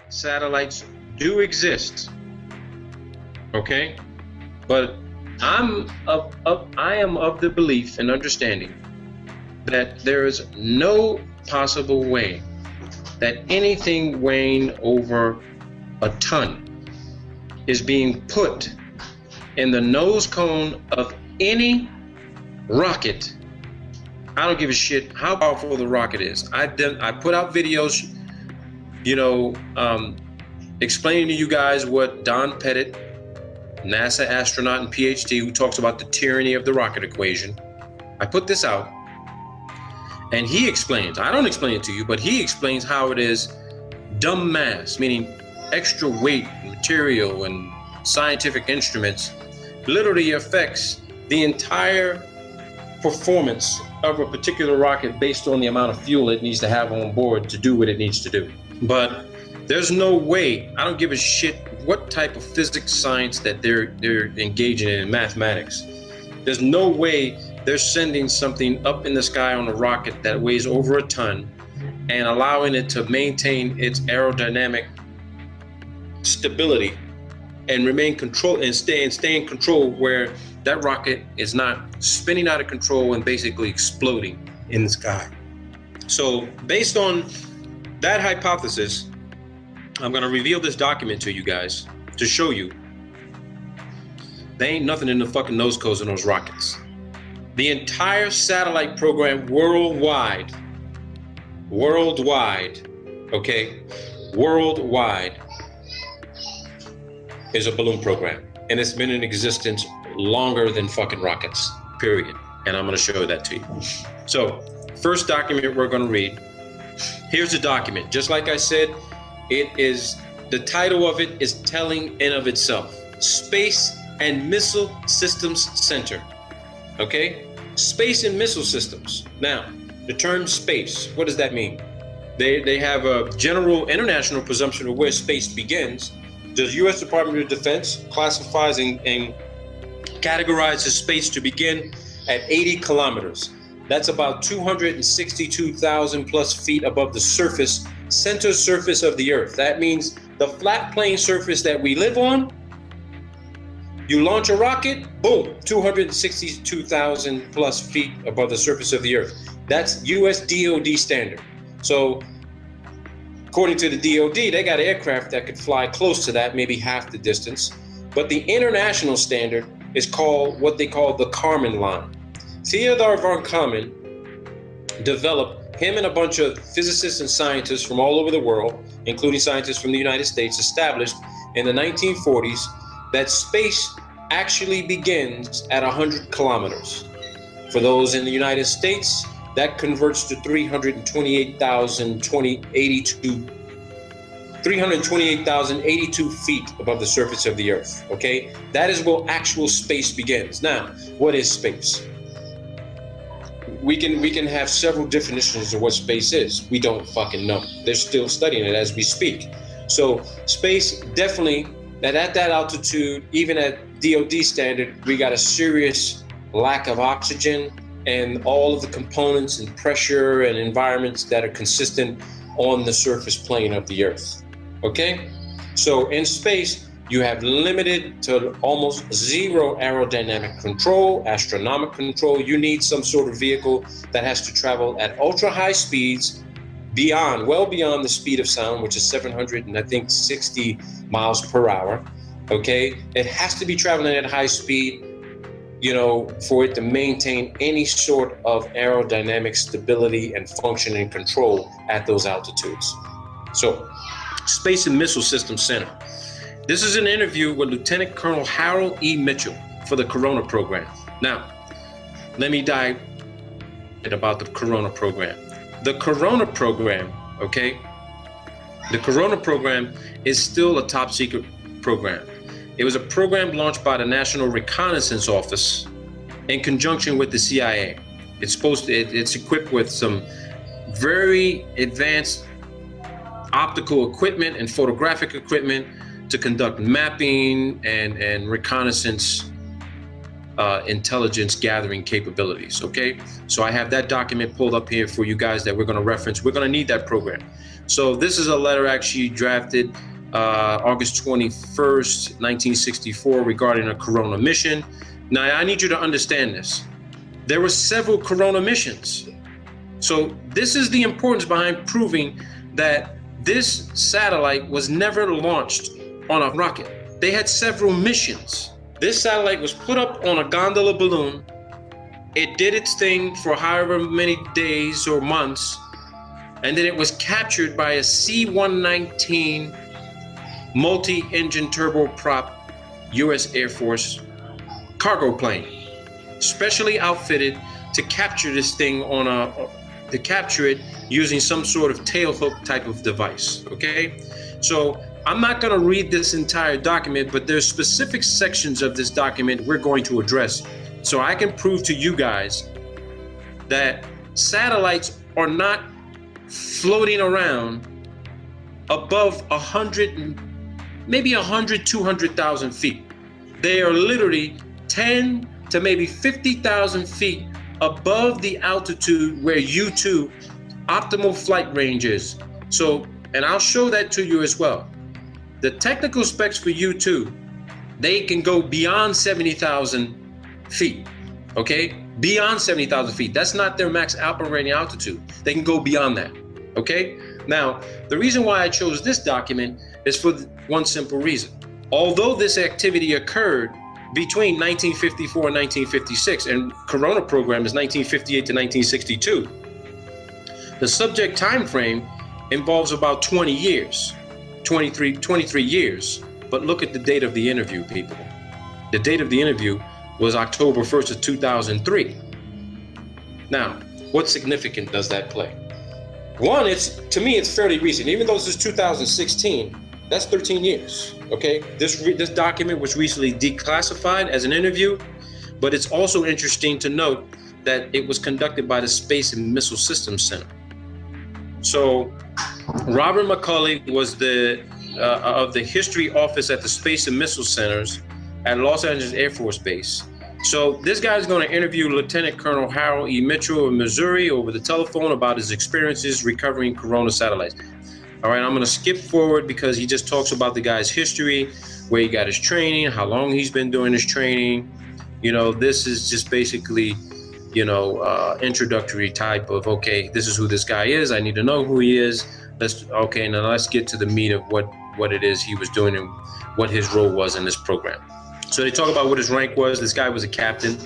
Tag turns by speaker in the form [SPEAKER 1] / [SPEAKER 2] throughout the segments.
[SPEAKER 1] satellites do exist, okay? But I am of the belief and understanding that there is no possible way that anything weighing over a ton is being put in the nose cone of any rocket. I don't give a shit how powerful the rocket is. I put out videos, explaining to you guys what Don Pettit, NASA astronaut and PhD, who talks about the tyranny of the rocket equation. I put this out, and he explains, I don't explain it to you, but he explains how it is dumb mass, meaning extra weight, material, and scientific instruments literally affects the entire performance of a particular rocket based on the amount of fuel it needs to have on board to do what it needs to do. But there's no way, I don't give a shit what type of physics science that they're engaging in mathematics. There's no way they're sending something up in the sky on a rocket that weighs over a ton and allowing it to maintain its aerodynamic stability and remain control and stay in control, where that rocket is not spinning out of control and basically exploding in the sky. So based on that hypothesis, I'm going to reveal this document to you guys to show you there ain't nothing in the fucking nose cones in those rockets. The entire satellite program worldwide, okay, worldwide is a balloon program, and it's been in existence longer than fucking rockets, period. And I'm going to show that to you. So first document we're going to read, here's the document. Just like I said, the title of it is telling in of itself. Space and Missile Systems Center. Okay? Space and missile systems. Now, the term space, what does that mean? They have a general international presumption of where space begins. The U.S. Department of Defense classifies and categorizes space to begin at 80 kilometers. That's about 262,000 plus feet above the center surface of the Earth. That means the flat plane surface that we live on. You launch a rocket, boom, 262,000 plus feet above the surface of the Earth. That's US DoD standard. So according to the DoD, they got aircraft that could fly close to that, maybe half the distance. But the international standard is called what they call the Kármán line. Theodor von Kármán developed, him and a bunch of physicists and scientists from all over the world, including scientists from the United States, established in the 1940s that space actually begins at 100 kilometers. For those in the United States, that converts to 328,082 feet above the surface of the Earth, okay? That is where actual space begins. Now, what is space? We can have several definitions of what space is. We don't fucking know. They're still studying it as we speak. So space, definitely, that at that altitude, even at DoD standard, we got a serious lack of oxygen and all of the components and pressure and environments that are consistent on the surface plane of the Earth. Okay? So in space, you have limited to almost zero aerodynamic control, astronomic control. You need some sort of vehicle that has to travel at ultra high speeds, well beyond the speed of sound, which is 760 miles per hour. Okay? It has to be traveling at high speed, for it to maintain any sort of aerodynamic stability and function and control at those altitudes. So, Space and Missile Systems Center. This is an interview with Lieutenant Colonel Harold E. Mitchell for the Corona program. Now, let me dive about the Corona program. The Corona program, okay? The Corona program is still a top secret program. It was a program launched by the National Reconnaissance Office in conjunction with the CIA. It's equipped with some very advanced optical equipment and photographic equipment to conduct mapping and reconnaissance intelligence gathering capabilities. Okay, so I have that document pulled up here for you guys that we're going to reference. We're going to need that program. So this is a letter actually drafted August 21st, 1964, regarding a Corona mission. Now I need you to understand this. There were several Corona missions. So this is the importance behind proving that this satellite was never launched on a rocket. They had several missions. This satellite was put up on a gondola balloon. It did its thing for however many days or months, and then it was captured by a C-119 multi-engine turboprop U.S. Air Force cargo plane, specially outfitted to capture this thing to capture it using some sort of tailhook type of device. Okay, so I'm not going to read this entire document, but there's specific sections of this document we're going to address, so I can prove to you guys that satellites are not floating around above 100, maybe 200,000 feet. They are literally 10 to maybe 50,000 feet above the altitude where U2 optimal flight range is. So, and I'll show that to you as well. The technical specs for U2, they can go beyond 70,000 feet, okay? Beyond 70,000 feet. That's not their max operating altitude. They can go beyond that, okay? Now, the reason why I chose this document is for one simple reason. Although this activity occurred between 1954 and 1956, and Corona program is 1958 to 1962, the subject time frame involves about 20 years, 23 years. But look at the date of the interview, people. The date of the interview was October 1st of 2003. Now, what significance does that play? One, to me, it's fairly recent. Even though this is 2016, that's 13 years, okay? This document was recently declassified as an interview, but it's also interesting to note that it was conducted by the Space and Missile Systems Center. So Robert McCulley was of the History Office at the Space and Missile Centers at Los Angeles Air Force Base. So this guy is going to interview Lieutenant Colonel Harold E. Mitchell of Missouri over the telephone about his experiences recovering Corona satellites. All right, I'm going to skip forward because he just talks about the guy's history, where he got his training, how long he's been doing his training. You know, this is just basically, introductory type of, okay, this is who this guy is. I need to know who he is. Now let's get to the meat of what it is he was doing and what his role was in this program. So they talk about what his rank was. This guy was a captain.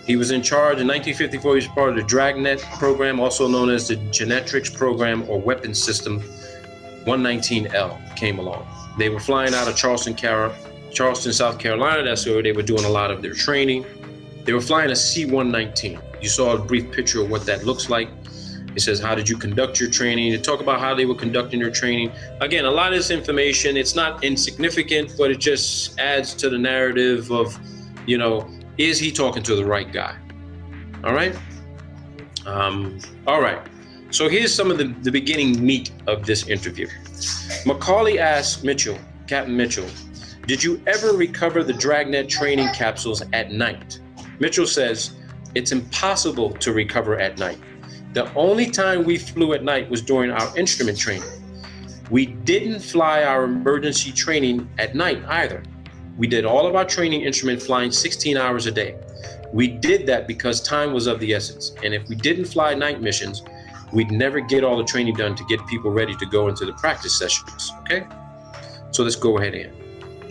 [SPEAKER 1] He was in charge in 1954. He was part of the Dragnet program, also known as the Genetrix program or Weapons System 119L came along. They were flying out of Charleston, South Carolina. That's where they were doing a lot of their training. They were flying a C-119. You saw a brief picture of what that looks like. It says, how did you conduct your training? They talk about how they were conducting their training. Again, a lot of this information, it's not insignificant, but it just adds to the narrative of, is he talking to the right guy? All right. All right. So here's some of the beginning meat of this interview. McCauley asked Captain Mitchell, did you ever recover the Dragnet training capsules at night? Mitchell says, it's impossible to recover at night. The only time we flew at night was during our instrument training. We didn't fly our emergency training at night either. We did all of our training instrument flying 16 hours a day. We did that because time was of the essence. And if we didn't fly night missions, we'd never get all the training done to get people ready to go into the practice sessions, okay? So let's go ahead in.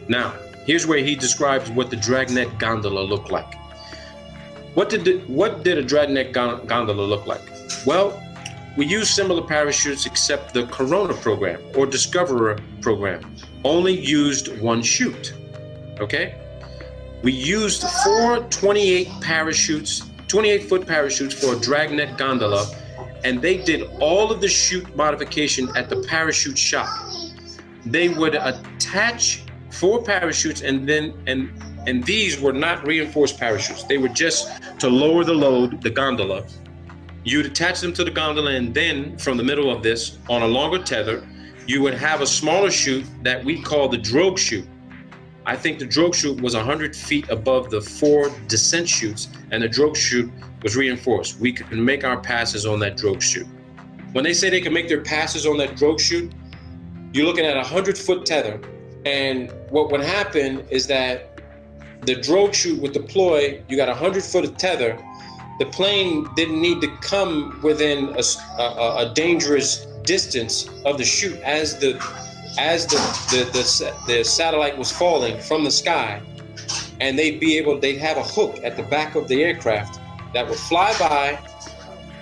[SPEAKER 1] Now, here's where he describes what the Dragnet gondola looked like. What did a Dragnet gondola look like? Well, we used similar parachutes except the Corona program or Discoverer program only used one chute, okay? We used 4 28-foot parachutes for a Dragnet gondola, and they did all of the chute modification at the parachute shop. They would attach 4 parachutes and these were not reinforced parachutes. They were just to lower the load, the gondola. You'd attach them to the gondola, and then from the middle of this, on a longer tether, you would have a smaller chute that we call the drogue chute. I think the drogue chute was 100 feet above the 4 descent chutes, and the drogue chute was reinforced. We could make our passes on that drogue chute. When they say they can make their passes on that drogue chute, you're looking at a 100-foot tether. And what would happen is that the drogue chute would deploy. You got a 100-foot of tether. The plane didn't need to come within a dangerous distance of the chute as the satellite was falling from the sky, and they'd have a hook at the back of the aircraft that would fly by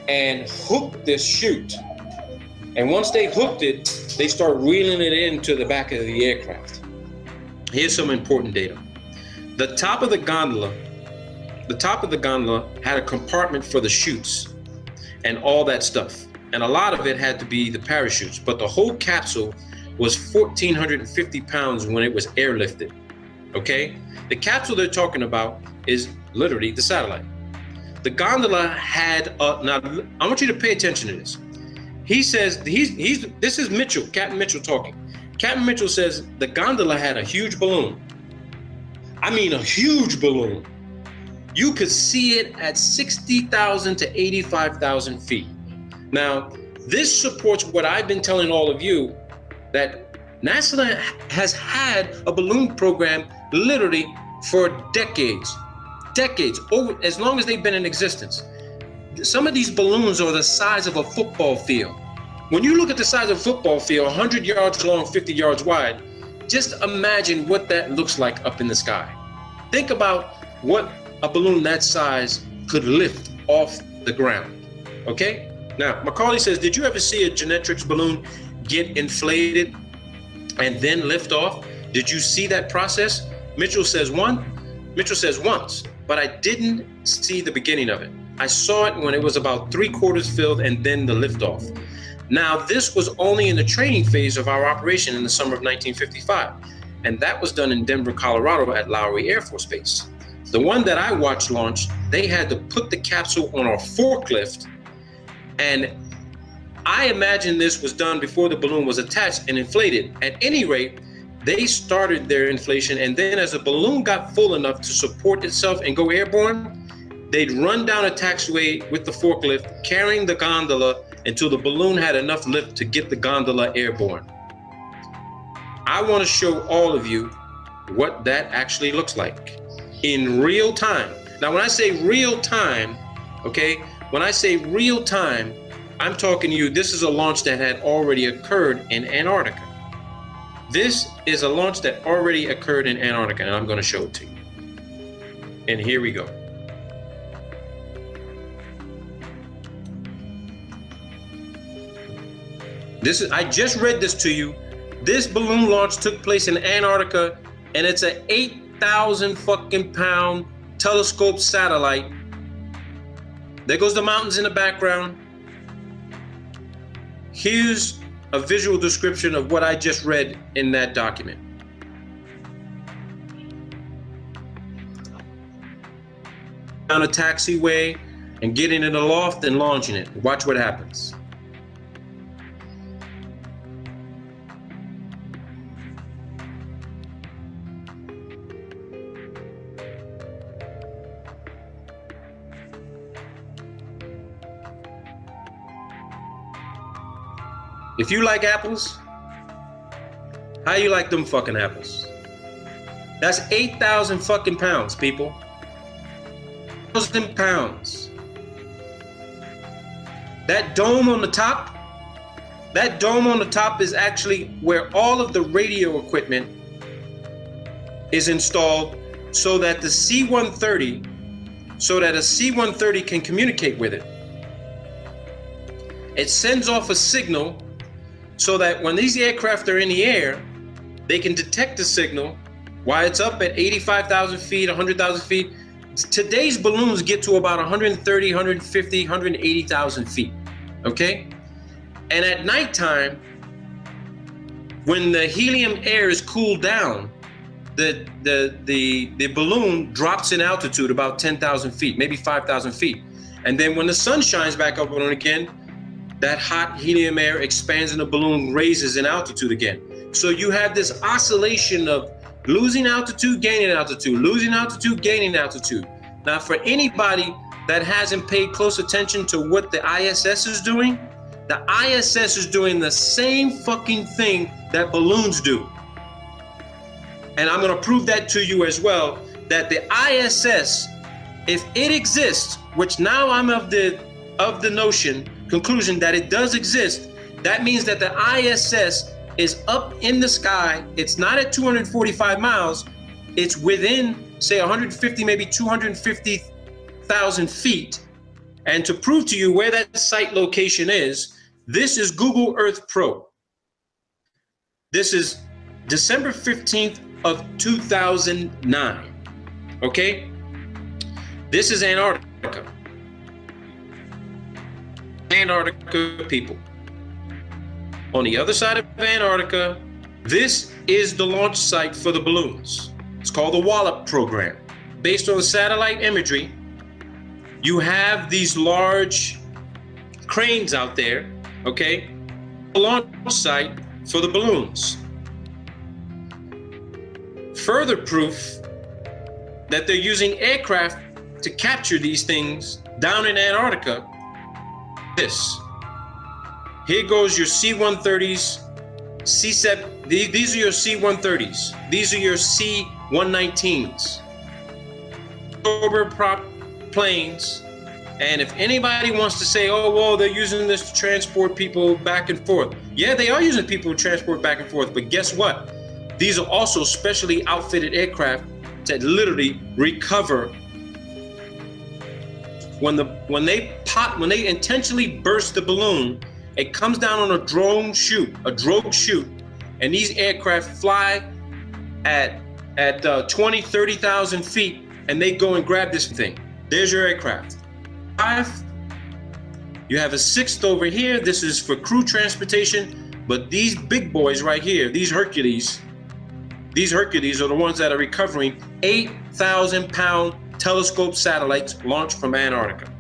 [SPEAKER 1] and hook this chute. And once they hooked it, they start reeling it into the back of the aircraft. Here's some important data. The top of the gondola had a compartment for the chutes and all that stuff. And a lot of it had to be the parachutes, but the whole capsule was 1,450 pounds when it was airlifted, okay? The capsule they're talking about is literally the satellite. The gondola had, now I want you to pay attention to this. He says, this is Mitchell, Captain Mitchell talking. Captain Mitchell says the gondola had a huge balloon. I mean a huge balloon. You could see it at 60,000 to 85,000 feet. Now, this supports what I've been telling all of you, that NASA has had a balloon program literally for decades, over as long as they've been in existence. Some of these balloons are the size of a football field. When you look at the size of a football field, 100 yards long, 50 yards wide, just imagine what that looks like up in the sky. Think about what a balloon that size could lift off the ground, okay? Now, Macaulay says, did you ever see a Genetrix balloon get inflated and then lift off? Did you see that process? Mitchell says once, but I didn't see the beginning of it. I saw it when it was about 3/4 filled and then the liftoff. Now, this was only in the training phase of our operation in the summer of 1955, and that was done in Denver, Colorado at Lowry Air Force Base. The one that I watched launch, they had to put the capsule on a forklift, and I imagine this was done before the balloon was attached and inflated. At any rate, they started their inflation, and then as the balloon got full enough to support itself and go airborne, they'd run down a taxiway with the forklift, carrying the gondola until the balloon had enough lift to get the gondola airborne. I want to show all of you what that actually looks like in real time. Now, when I say real time, okay, when I say real time, I'm talking to you, this is a launch that had already occurred in Antarctica. This is a launch that already occurred in Antarctica, and I'm going to show it to you. And here we go. I just read this to you. This balloon launch took place in Antarctica, and it's an 8,000 fucking pound telescope satellite. There goes the mountains in the background. Here's a visual description of what I just read in that document. Down a taxiway and getting in the loft and launching it. Watch what happens. If you like apples, how you like them fucking apples? That's 8,000 fucking pounds, people. 1,000 pounds. That dome on the top is actually where all of the radio equipment is installed so that a C-130 can communicate with it. It sends off a signal so that when these aircraft are in the air, they can detect the signal while it's up at 85,000 feet, 100,000 feet. Today's balloons get to about 130, 150, 180,000 feet, okay? And at nighttime, when the helium air is cooled down, the balloon drops in altitude about 10,000 feet, maybe 5,000 feet. And then when the sun shines back up on it again, that hot helium air expands and the balloon raises in altitude again. So you have this oscillation of losing altitude, gaining altitude, losing altitude, gaining altitude. Now, for anybody that hasn't paid close attention to what the ISS is doing, the ISS is doing the same fucking thing that balloons do. And I'm going to prove that to you as well, that the ISS, if it exists, which now I'm of the conclusion that it does exist, that means that the ISS is up in the sky. It's not at 245 miles. It's within, say, 150, maybe 250,000 feet. And to prove to you where that site location is, this is Google Earth Pro. This is December 15th of 2009. Okay? This is Antarctica. Antarctica people. On the other side of Antarctica, this is the launch site for the balloons. It's called the Wallop program. Based on satellite imagery, you have these large cranes out there, okay? The launch site for the balloons. Further proof that they're using aircraft to capture these things down in Antarctica. This. Here goes your C-130s, C-7. These are your C-130s. These are your C-119s. Turboprop planes. And if anybody wants to say, oh, well, they're using this to transport people back and forth. Yeah, they are using people to transport back and forth. But guess what? These are also specially outfitted aircraft that literally recover. When they intentionally burst the balloon, it comes down on a drogue chute, and these aircraft fly at 20, 30,000 feet, and they go and grab this thing. There's your aircraft. 5. You have a 6th over here. This is for crew transportation, but these big boys right here, these Hercules are the ones that are recovering 8,000-pound telescope satellites launched from Antarctica.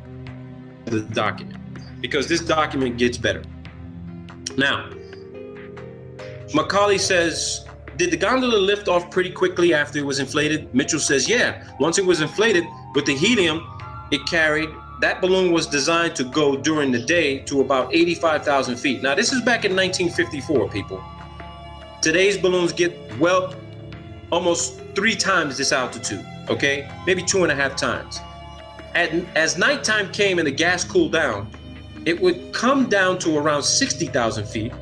[SPEAKER 1] The document, because this document gets better. Now, Macaulay says, did the gondola lift off pretty quickly after it was inflated? Mitchell says, yeah. Once it was inflated with the helium it carried, that balloon was designed to go during the day to about 85,000 feet. Now, this is back in 1954, people. Today's balloons get, well, almost 3 times this altitude, okay? Maybe 2.5 times. As nighttime came and the gas cooled down, it would come down to around 60,000 feet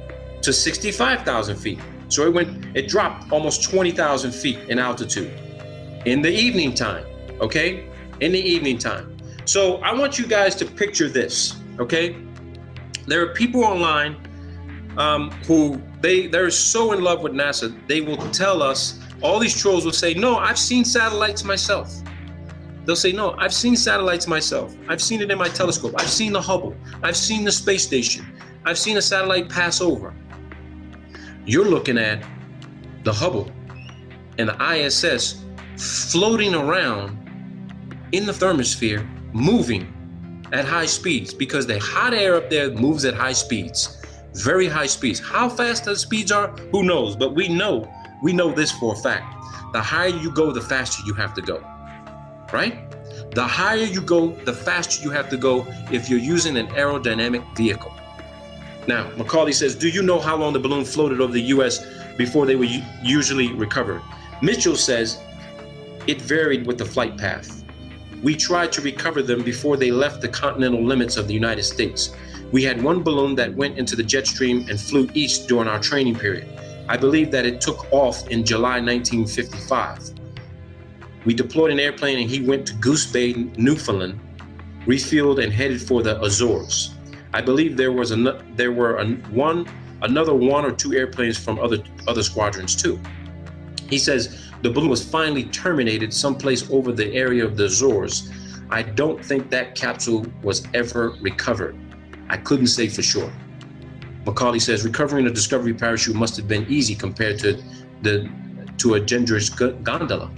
[SPEAKER 1] to 65,000 feet. So it dropped almost 20,000 feet in altitude in the evening time, okay? In the evening time. So I want you guys to picture this, okay? There are people online who they're so in love with NASA, they will tell us, all these trolls will say, no, I've seen satellites myself. They'll say, no, I've seen satellites myself. I've seen it in my telescope. I've seen the Hubble. I've seen the space station. I've seen a satellite pass over. You're looking at the Hubble and the ISS floating around in the thermosphere, moving at high speeds, because the hot air up there moves at high speeds, very high speeds. How fast those speeds are, who knows? But we know this for a fact. The higher you go, the faster you have to go. Right? The higher you go, the faster you have to go if you're using an aerodynamic vehicle. Now, Macaulay says, do you know how long the balloon floated over the US before they were usually recovered? Mitchell says, it varied with the flight path. We tried to recover them before they left the continental limits of the United States. We had one balloon that went into the jet stream and flew east during our training period. I believe that it took off in July 1955. We deployed an airplane and he went to Goose Bay, Newfoundland, refueled and headed for the Azores. I believe there were another 1 or 2 airplanes from other squadrons too. He says the balloon was finally terminated someplace over the area of the Azores. I don't think that capsule was ever recovered. I couldn't say for sure. Macaulay says recovering a Discovery parachute must have been easy compared to a dangerous gondola.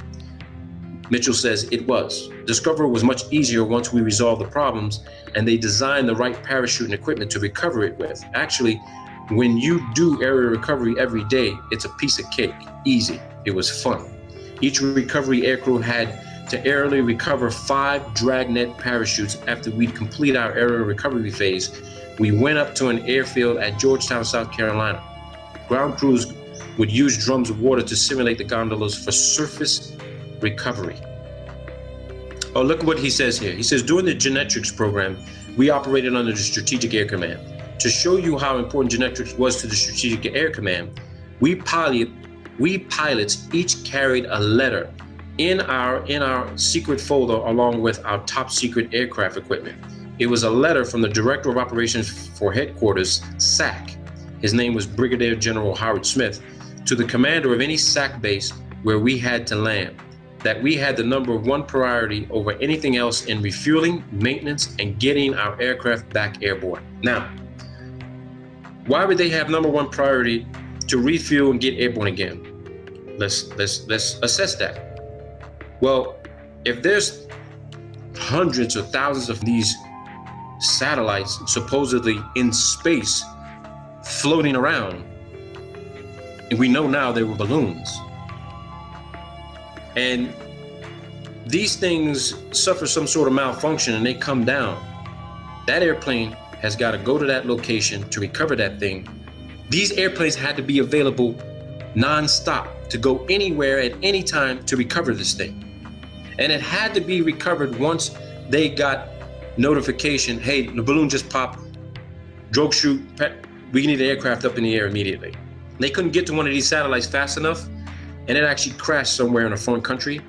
[SPEAKER 1] Mitchell says it was. Discovery was much easier once we resolved the problems and they designed the right parachute and equipment to recover it with. Actually, when you do aerial recovery every day, it's a piece of cake. Easy. It was fun. Each recovery aircrew had to aerially recover 5 dragnet parachutes. After we'd complete our aerial recovery phase, we went up to an airfield at Georgetown, South Carolina. Ground crews would use drums of water to simulate the gondolas for surface recovery. Oh, look at what he says here. He says, during the genetics program, we operated under the Strategic Air Command. To show you how important genetics was to the Strategic Air Command, we pilots each carried a letter in our secret folder along with our top secret aircraft equipment. It was a letter from the Director of Operations for Headquarters, SAC. His name was Brigadier General Howard Smith, to the commander of any SAC base where we had to land, that we had the number 1 priority over anything else in refueling, maintenance, and getting our aircraft back airborne. Now, why would they have number 1 priority to refuel and get airborne again? Let's assess that. Well, if there's hundreds or thousands of these satellites supposedly in space floating around, and we know now they were balloons, and these things suffer some sort of malfunction and they come down, that airplane has got to go to that location to recover that thing. These airplanes had to be available non-stop to go anywhere at any time to recover this thing. And it had to be recovered once they got notification, hey, the balloon just popped, drogue chute, we need the aircraft up in the air immediately. They couldn't get to one of these satellites fast enough, and it actually crashed somewhere in a foreign country.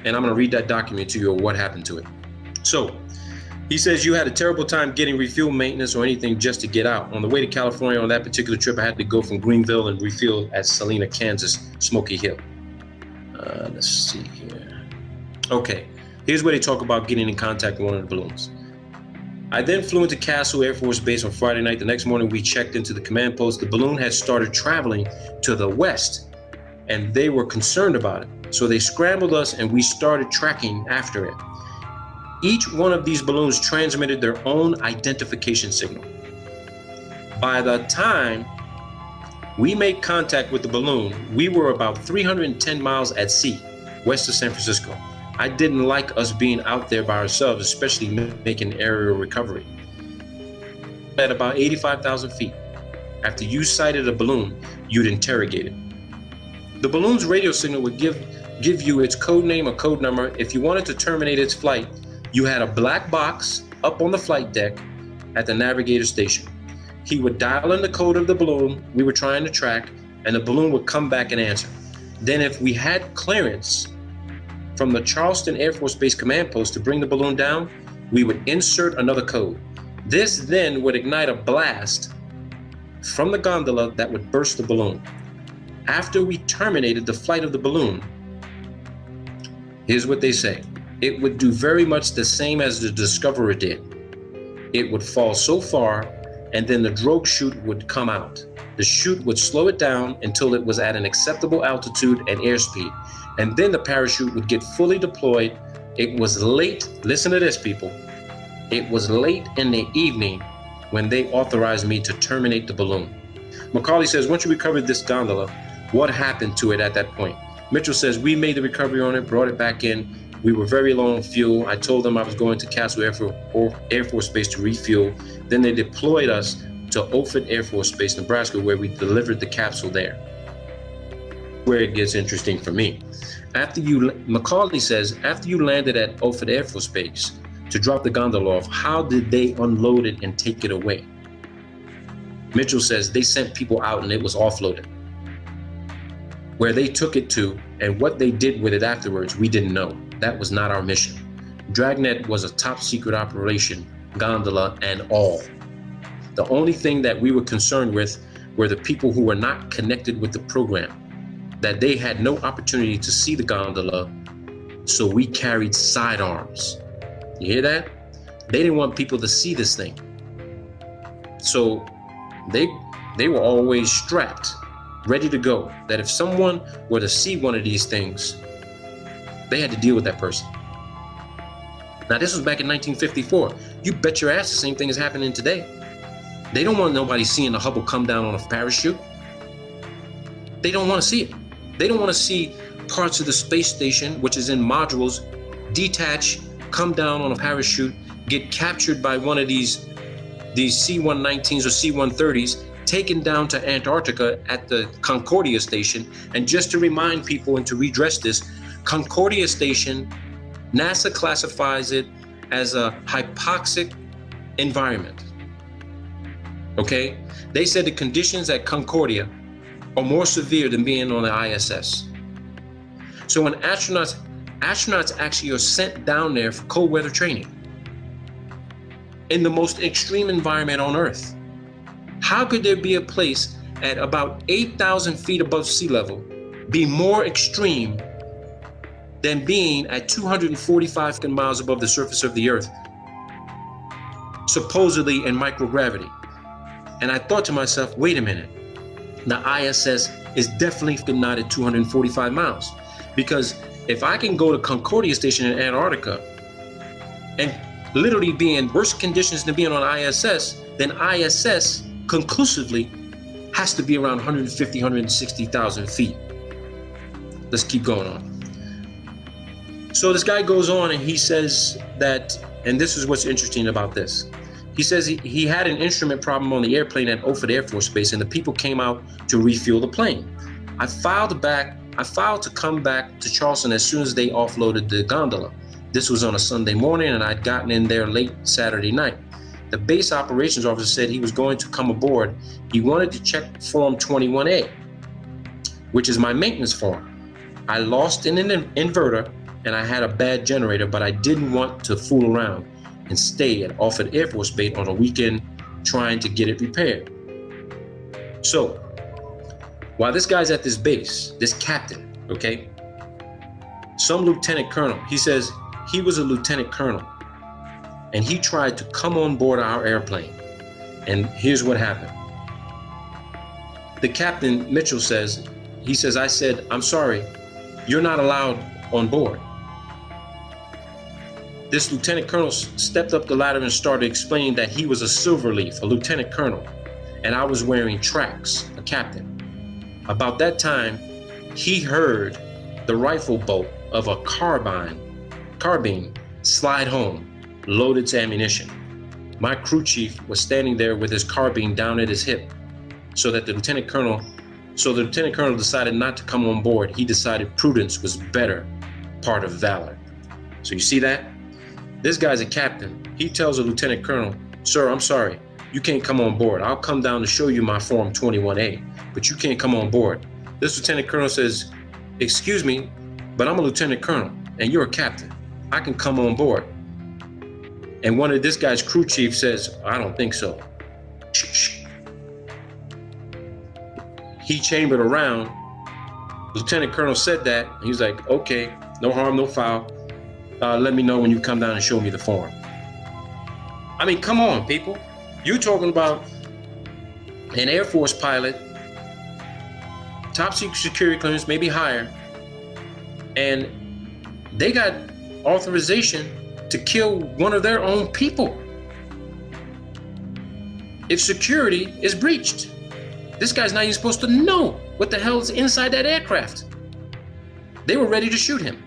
[SPEAKER 1] And I'm gonna read that document to you of what happened to it. So, he says, you had a terrible time getting refuel, maintenance, or anything just to get out. On the way to California on that particular trip, I had to go from Greenville and refuel at Salina, Kansas, Smoky Hill. Let's see here. Okay, here's where they talk about getting in contact with one of the balloons. I then flew into Castle Air Force Base on Friday night. The next morning, we checked into the command post. The balloon had started traveling to the west, and they were concerned about it. So they scrambled us, and we started tracking after it. Each one of these balloons transmitted their own identification signal. By the time we made contact with the balloon, we were about 310 miles at sea, west of San Francisco. I didn't like us being out there by ourselves, especially making aerial recovery. At about 85,000 feet, after you sighted a balloon, you'd interrogate it. The balloon's radio signal would give you its code name or code number. If you wanted to terminate its flight, you had a black box up on the flight deck at the navigator station. He would dial in the code of the balloon we were trying to track, and the balloon would come back and answer. Then if we had clearance from the Charleston Air Force Base command post to bring the balloon down, we would insert another code. This then would ignite a blast from the gondola that would burst the balloon. After we terminated the flight of the balloon, here's what they say. It would do very much the same as the Discoverer did. It would fall so far, and then the drogue chute would come out. The chute would slow it down until it was at an acceptable altitude and airspeed, and then the parachute would get fully deployed. It was late, listen to this, people. It was late in the evening when they authorized me to terminate the balloon. Macaulay says, once you recovered this gondola, what happened to it at that point? Mitchell says, we made the recovery on it, brought it back in. We were very low on fuel. I told them I was going to Castle Air Force Base to refuel. Then they deployed us to Offutt Air Force Base, Nebraska, where we delivered the capsule there. Where it gets interesting for me. Macaulay says, after you landed at Offutt Air Force Base to drop the gondola off, how did they unload it and take it away? Mitchell says, they sent people out and it was offloaded. Where they took it to and what they did with it afterwards, we didn't know. That was not our mission. Dragnet was a top secret operation, gondola and all. The only thing that we were concerned with were the people who were not connected with the program, that they had no opportunity to see the gondola, so we carried sidearms. You hear that? They didn't want people to see this thing. So they were always strapped, ready to go, that if someone were to see one of these things, they had to deal with that person. Now, this was back in 1954. You bet your ass the same thing is happening today. They don't want nobody seeing the Hubble come down on a parachute. They don't want to see it. They don't want to see parts of the space station, which is in modules, detach, come down on a parachute, get captured by one of these C-119s or C-130s, taken down to Antarctica at the Concordia station. And just to remind people and to redress this, Concordia station, NASA classifies it as a hypoxic environment. Okay? They said the conditions at Concordia are more severe than being on the ISS. So when astronauts actually are sent down there for cold weather training in the most extreme environment on Earth, how could there be a place at about 8,000 feet above sea level be more extreme than being at 245 miles above the surface of the Earth, supposedly in microgravity? And I thought to myself, wait a minute, the ISS is definitely not at 245 miles. Because if I can go to Concordia Station in Antarctica and literally be in worse conditions than being on ISS, then ISS conclusively has to be around 150, 160,000 feet. Let's keep going on. So this guy goes on and he says that, and this is what's interesting about this. He says he had an instrument problem on the airplane at Offutt Air Force Base, and the people came out to refuel the plane. I filed to come back to Charleston as soon as they offloaded the gondola. This was on a Sunday morning, and I'd gotten in there late Saturday night. The base operations officer said he was going to come aboard. He wanted to check Form 21A, which is my maintenance form. I lost an inverter, and I had a bad generator, but I didn't want to fool around and stay at Offutt Air Force Base on a weekend trying to get it repaired. So, while this guy's at this base, this captain, okay, some lieutenant colonel, he says he was a lieutenant colonel, and he tried to come on board our airplane. And here's what happened. The captain, Mitchell, says, I said, I'm sorry, you're not allowed on board. This lieutenant colonel stepped up the ladder and started explaining that he was a Silverleaf, a lieutenant colonel, and I was wearing tracks, a captain. About that time, he heard the rifle bolt of a carbine slide home, load its ammunition. My crew chief was standing there with his carbine down at his hip, so the lieutenant colonel decided not to come on board. He decided prudence was better part of valor. So you see that? This guy's a captain. He tells a lieutenant colonel, sir, I'm sorry, you can't come on board. I'll come down to show you my Form 21A, but you can't come on board. This lieutenant colonel says, excuse me, but I'm a lieutenant colonel and you're a captain. I can come on board. And one of this guy's crew chief says, I don't think so. He chambered around. Lieutenant colonel said that. He was like, okay, no harm, no foul. Let me know when you come down and show me the form. I mean, come on, people. You're talking about an Air Force pilot, top secret security clearance, maybe higher, and they got authorization to kill one of their own people if security is breached. This guy's not even supposed to know what the hell's inside that aircraft. They were ready to shoot him.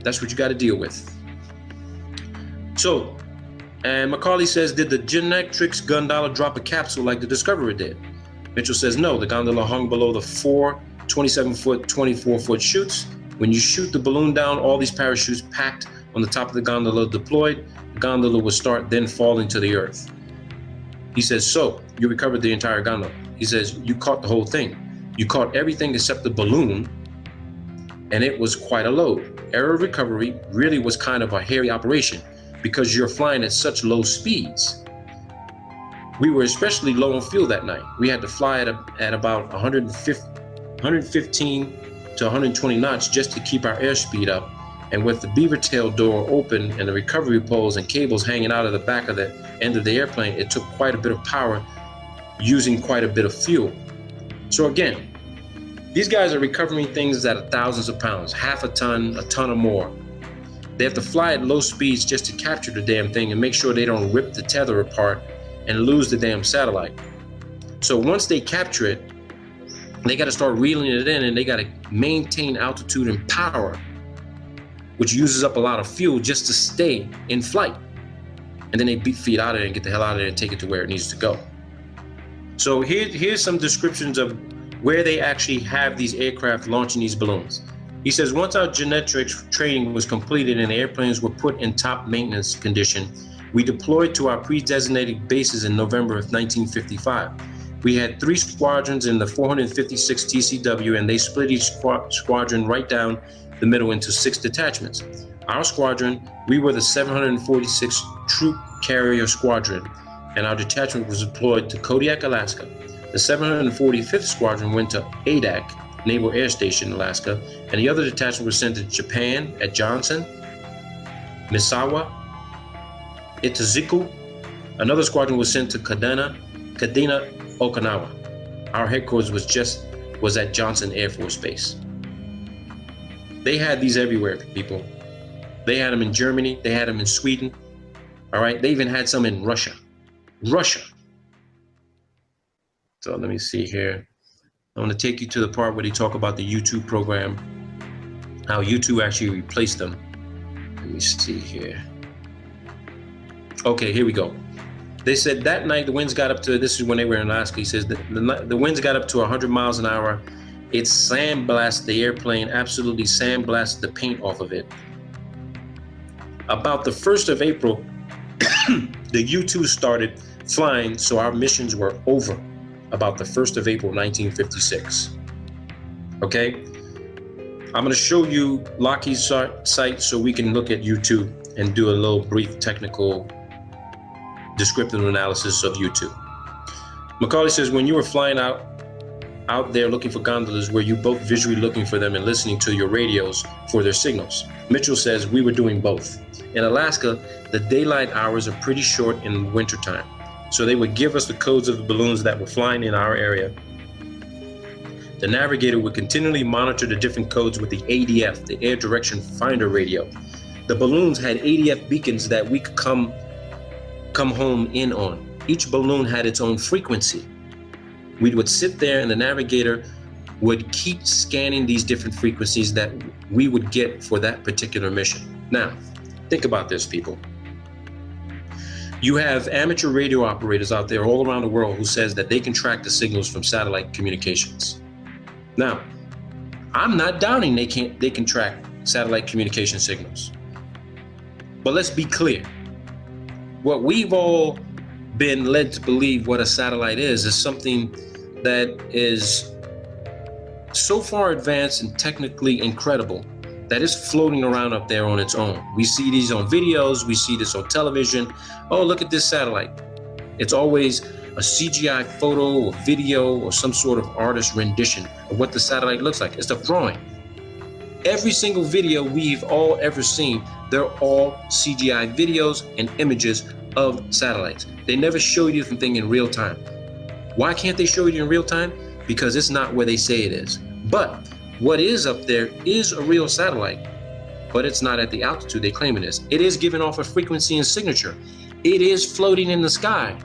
[SPEAKER 1] That's what you got to deal with. So, and Macaulay says, did the Genectrix gondola drop a capsule like the Discoverer did? Mitchell says, no, the gondola hung below the 4 27-foot, 24-foot chutes. When you shoot the balloon down, all these parachutes packed on the top of the gondola deployed. The gondola would start then falling to the earth. He says, so you recovered the entire gondola. He says, you caught the whole thing. You caught everything except the balloon, and it was quite a load. Error of recovery really was kind of a hairy operation because you're flying at such low speeds. We were especially low on fuel that night. We had to fly at about 115 to 120 knots just to keep our airspeed up. And with the beaver tail door open and the recovery poles and cables hanging out of the back of the end of the airplane, it took quite a bit of power using quite a bit of fuel. So again, these guys are recovering things at thousands of pounds, half a ton or more. They have to fly at low speeds just to capture the damn thing and make sure they don't rip the tether apart and lose the damn satellite. So once they capture it, They got to start reeling it in, and they got to maintain altitude and power, which uses up a lot of fuel just to stay in flight. And then they feed out of it and get the hell out of there and take it to where it needs to go. So here's some descriptions of where they actually have these aircraft launching these balloons. He says, once our genetics training was completed and the airplanes were put in top maintenance condition, we deployed to our pre-designated bases in November of 1955. We had 3 squadrons in the 456 TCW, and they split each squadron right down the middle into 6 detachments. Our squadron, we were the 746 Troop Carrier Squadron, and our detachment was deployed to Kodiak, Alaska. The 745th Squadron went to Adak Naval Air Station, Alaska, and the other detachment was sent to Japan at Johnson, Misawa, Itazuku. Another squadron was sent to Kadena, Okinawa. Our headquarters was at Johnson Air Force Base. They had these everywhere, people. They had them in Germany. They had them in Sweden. All right. They even had some in Russia. So let me see here. I want to take you to the part where they talk about the U-2 program, how U-2 actually replaced them. Let me see here. Okay, here we go. They said that night the winds got up to, this is when they were in Alaska, he says the winds got up to 100 miles an hour. It sandblasted the airplane, absolutely sandblasted the paint off of it. About the 1st of April, the U-2 started flying, so our missions were over about the 1st of April, 1956. Okay? I'm going to show you Lockheed's site so we can look at U-2 and do a little brief technical descriptive analysis of U-2. Macaulay says, when you were flying out there looking for gondolas, were you both visually looking for them and listening to your radios for their signals? Mitchell says, we were doing both. In Alaska, the daylight hours are pretty short in wintertime, so they would give us the codes of the balloons that were flying in our area. The navigator would continually monitor the different codes with the ADF, the Air Direction Finder radio. The balloons had ADF beacons that we could come home in on. Each balloon had its own frequency. We would sit there and the navigator would keep scanning these different frequencies that we would get for that particular mission. Now, think about this, people. You have amateur radio operators out there all around the world who says that they can track the signals from satellite communications. Now, I'm not doubting they can track satellite communication signals. But let's be clear. What we've all been led to believe what a satellite is something that is so far advanced and technically incredible that is floating around up there on its own. We see these on videos, we see this on television. Oh, look at this satellite. It's always a CGI photo or video or some sort of artist rendition of what the satellite looks like. It's a drawing. Every single video we've all ever seen, they're all CGI videos and images of satellites. They never show you the thing in real time. Why can't they show you in real time? Because it's not where they say it is. But what is up there is a real satellite, but it's not at the altitude they claim it is. It is giving off a frequency and signature. It is floating in the sky,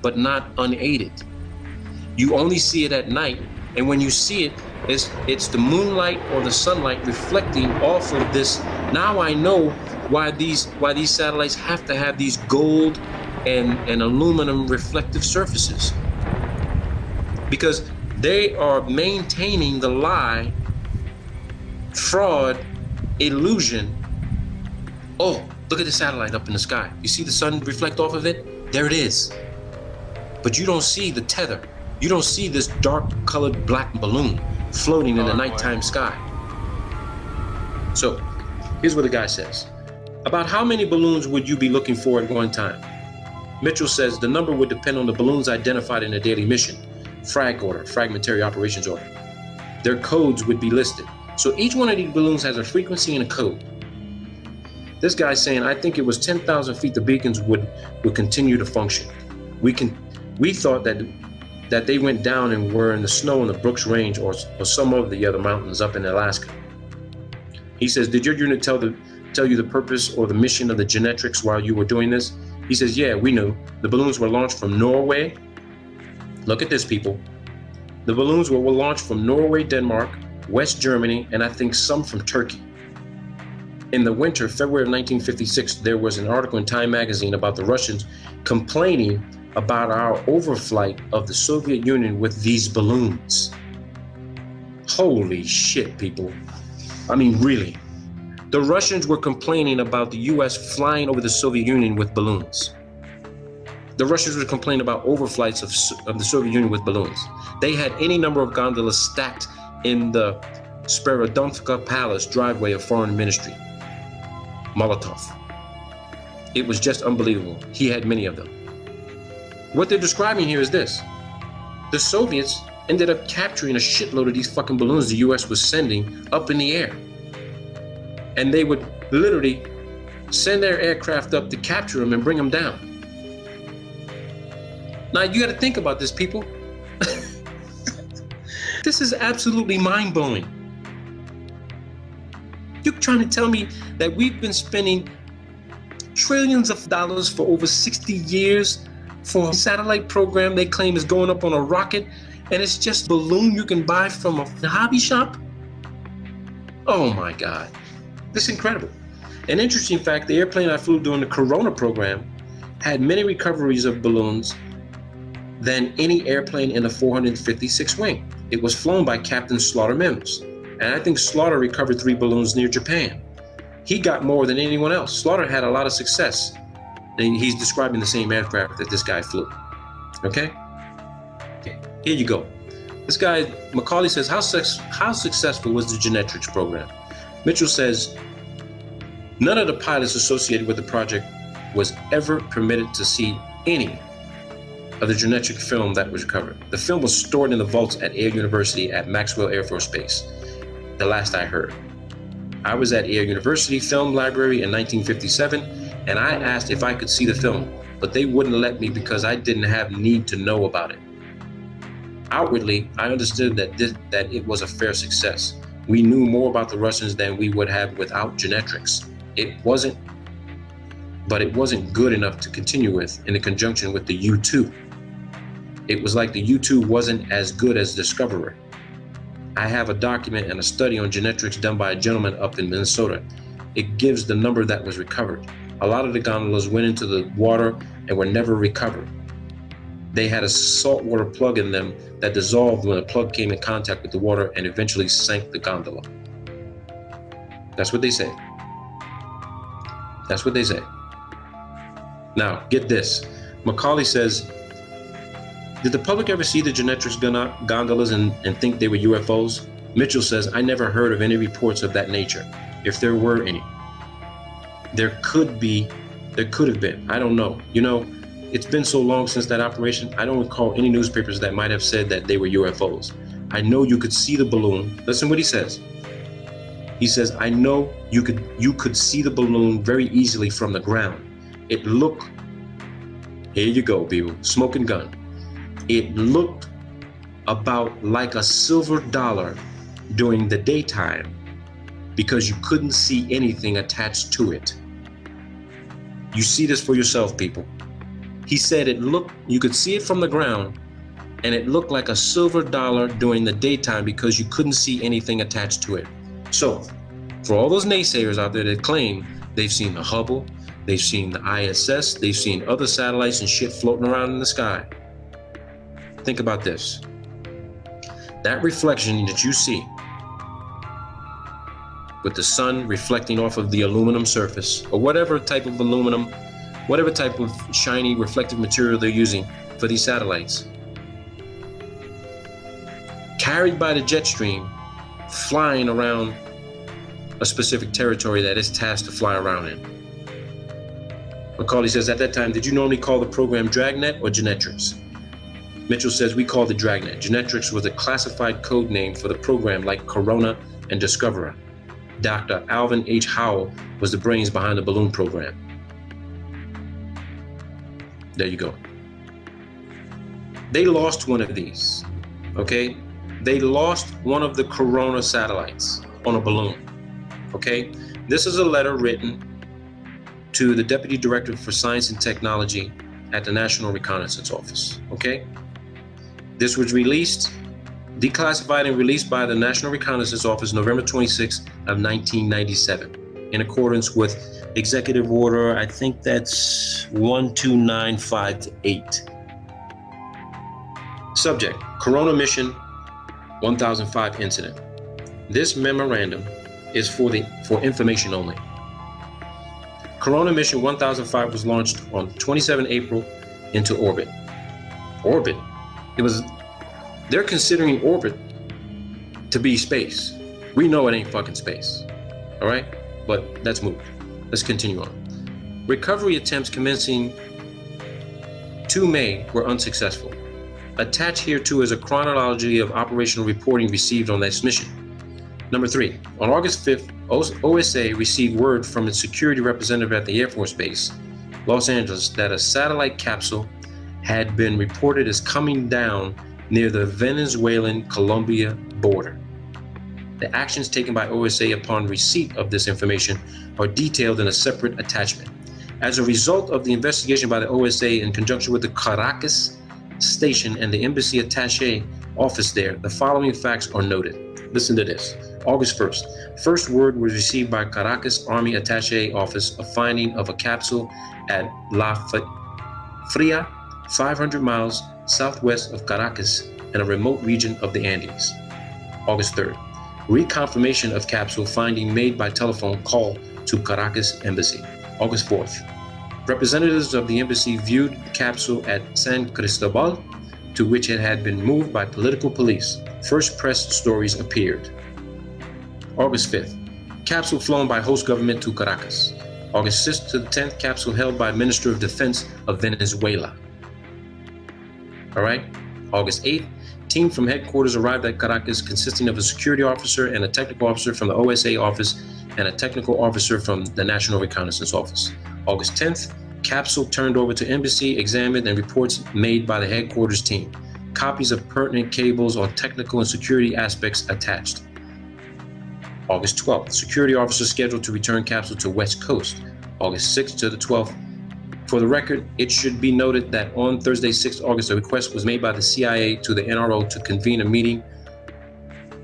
[SPEAKER 1] but not unaided. You only see it at night, and when you see it, it's the moonlight or the sunlight reflecting off of this. Now I know why these satellites have to have these gold and aluminum reflective surfaces, because they are maintaining the lie, fraud, illusion. Oh, look at the satellite up in the sky. You see the sun reflect off of it? There it is. But you don't see the tether. You don't see this dark colored black balloon floating in the nighttime sky. So here's what the guy says. About how many balloons would you be looking for at one time? Mitchell says the number would depend on the balloons identified in a daily mission, frag order, fragmentary operations order. Their codes would be listed. So each one of these balloons has a frequency and a code. This guy's saying, I think it was 10,000 feet the beacons would continue to function. We thought that they went down and were in the snow in the Brooks Range or some of the other mountains up in Alaska. He says, did your unit tell you the purpose or the mission of the genetics while you were doing this? He says, yeah, we knew. The balloons were launched from Norway. Look at this, people. The balloons were launched from Norway, Denmark, West Germany, and I think some from Turkey. In the winter, February of 1956, there was an article in Time magazine about the Russians complaining about our overflight of the Soviet Union with these balloons. Holy shit, people. I mean, really. The Russians were complaining about the US flying over the Soviet Union with balloons. The Russians were complaining about overflights of the Soviet Union with balloons. They had any number of gondolas stacked in the Sperodonivka Palace driveway of Foreign Ministry. Molotov. It was just unbelievable. He had many of them. What they're describing here is this. The Soviets ended up capturing a shitload of these fucking balloons the US was sending up in the air. And they would literally send their aircraft up to capture them and bring them down. Now you got to think about this, people. This is absolutely mind-blowing. You're trying to tell me that we've been spending trillions of dollars for over 60 years for a satellite program they claim is going up on a rocket, and it's just a balloon you can buy from a hobby shop? Oh my God. This is incredible. An interesting fact, the airplane I flew during the Corona program had many recoveries of balloons than any airplane in the 456 wing. It was flown by Captain Slaughter Mims. And I think Slaughter recovered 3 balloons near Japan. He got more than anyone else. Slaughter had a lot of success. And he's describing the same aircraft that this guy flew. Okay? Here you go. This guy, Macaulay, says, how successful was the Genetrix program? Mitchell says, none of the pilots associated with the project was ever permitted to see any of the genetic film that was recovered. The film was stored in the vaults at Air University at Maxwell Air Force Base, the last I heard. I was at Air University Film Library in 1957, and I asked if I could see the film, but they wouldn't let me because I didn't have need to know about it. Outwardly, I understood that it was a fair success. We knew more about the Russians than we would have without Genetrix. It wasn't good enough to continue with in conjunction with the U-2. It was like the U-2 wasn't as good as Discoverer. I have a document and a study on Genetrix done by a gentleman up in Minnesota. It gives the number that was recovered. A lot of the gondolas went into the water and were never recovered. They had a saltwater plug in them that dissolved when the plug came in contact with the water and eventually sank the gondola. That's what they say. That's what they say. Now, get this. Macaulay says, did the public ever see the Genetrix gondolas and think they were UFOs? Mitchell says, I never heard of any reports of that nature, if there were any. There could have been. I don't know. You know, it's been so long since that operation, I don't recall any newspapers that might have said that they were UFOs. I know you could see the balloon. Listen what he says. He says, I know you could see the balloon very easily from the ground. It looked, here you go, people, smoking gun. It looked about like a silver dollar during the daytime because you couldn't see anything attached to it. You see this for yourself, people. He said you could see it from the ground and it looked like a silver dollar during the daytime because you couldn't see anything attached to it. So, for all those naysayers out there that claim they've seen the Hubble, they've seen the ISS, they've seen other satellites and shit floating around in the sky, think about this. That reflection that you see with the sun reflecting off of the aluminum surface or whatever type of aluminum, whatever type of shiny reflective material they're using for these satellites, carried by the jet stream, flying around a specific territory that is tasked to fly around in. Macaulay says, at that time, did you normally call the program Dragnet or Genetrix? Mitchell says, we called it Dragnet. Genetrix was a classified code name for the program like Corona and Discoverer. Dr. Alvin H. Howell was the brains behind the balloon program. There you go. They lost one of these, okay? They lost one of the Corona satellites on a balloon, okay? This is a letter written to the Deputy Director for Science and Technology at the National Reconnaissance Office, okay? This was released Declassified and released by the National Reconnaissance Office November 26 of 1997 in accordance with Executive Order, I think that's 12958. Subject, Corona Mission 1005 incident. This memorandum is for information only. Corona Mission 1005 was launched on 27 April into orbit. Orbit? They're considering orbit to be space. We know it ain't fucking space. All right? But that's moved. Let's continue on. Recovery attempts commencing 2 May were unsuccessful. Attached here too is a chronology of operational reporting received on this mission. Number 3, on August 5th, OSA received word from its security representative at the Air Force Base, Los Angeles, that a satellite capsule had been reported as coming down near the Venezuelan-Colombia border. The actions taken by OSA upon receipt of this information are detailed in a separate attachment. As a result of the investigation by the OSA in conjunction with the Caracas station and the embassy attaché office there, the following facts are noted. Listen to this. August 1st, first word was received by Caracas Army Attaché Office of finding of a capsule at La Fria, 500 miles southwest of Caracas in a remote region of the Andes. August 3rd, reconfirmation of capsule finding made by telephone call to Caracas Embassy. August 4th, representatives of the embassy viewed the capsule at San Cristobal, to which it had been moved by political police. First press stories appeared. August 5th, capsule flown by host government to Caracas. August 6th to the 10th, capsule held by Minister of Defense of Venezuela. All right. August 8th, team from headquarters arrived at Caracas consisting of a security officer and a technical officer from the OSA office and a technical officer from the National Reconnaissance Office. August 10th, capsule turned over to embassy, examined, and reports made by the headquarters team. Copies of pertinent cables on technical and security aspects attached. August 12th, security officer scheduled to return capsule to West Coast. August 6th to the 12th. For the record, it should be noted that on Thursday, 6th August, a request was made by the CIA to the NRO to convene a meeting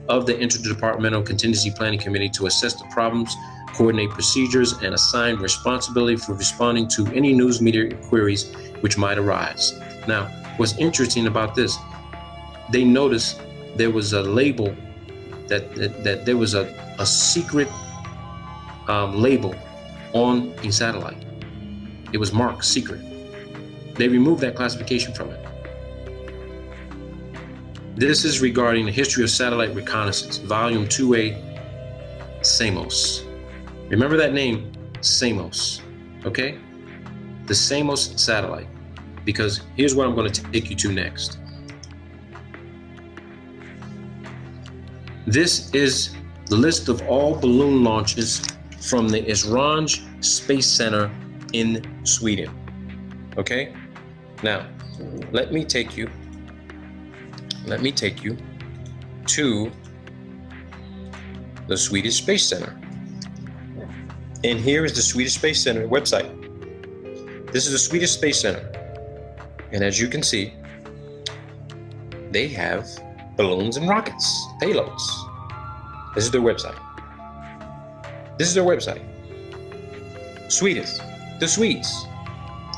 [SPEAKER 1] of the Interdepartmental Contingency Planning Committee to assess the problems, coordinate procedures, and assign responsibility for responding to any news media queries which might arise. Now, what's interesting about this, they noticed there was a label that there was a secret label on a satellite. It was marked secret. They removed that classification from it. This is regarding the history of satellite reconnaissance, volume 2A, SAMOS. Remember that name, SAMOS, okay? The SAMOS satellite, because here's what I'm going to take you to next. This is the list of all balloon launches from the Esrange Space Center in Sweden. Okay? Now, let me take you to the Swedish Space Center. And here is the Swedish Space Center website. This is the Swedish Space Center. And as you can see, they have balloons and rockets, payloads. This is their website. This is their website. Swedes. The Swedes.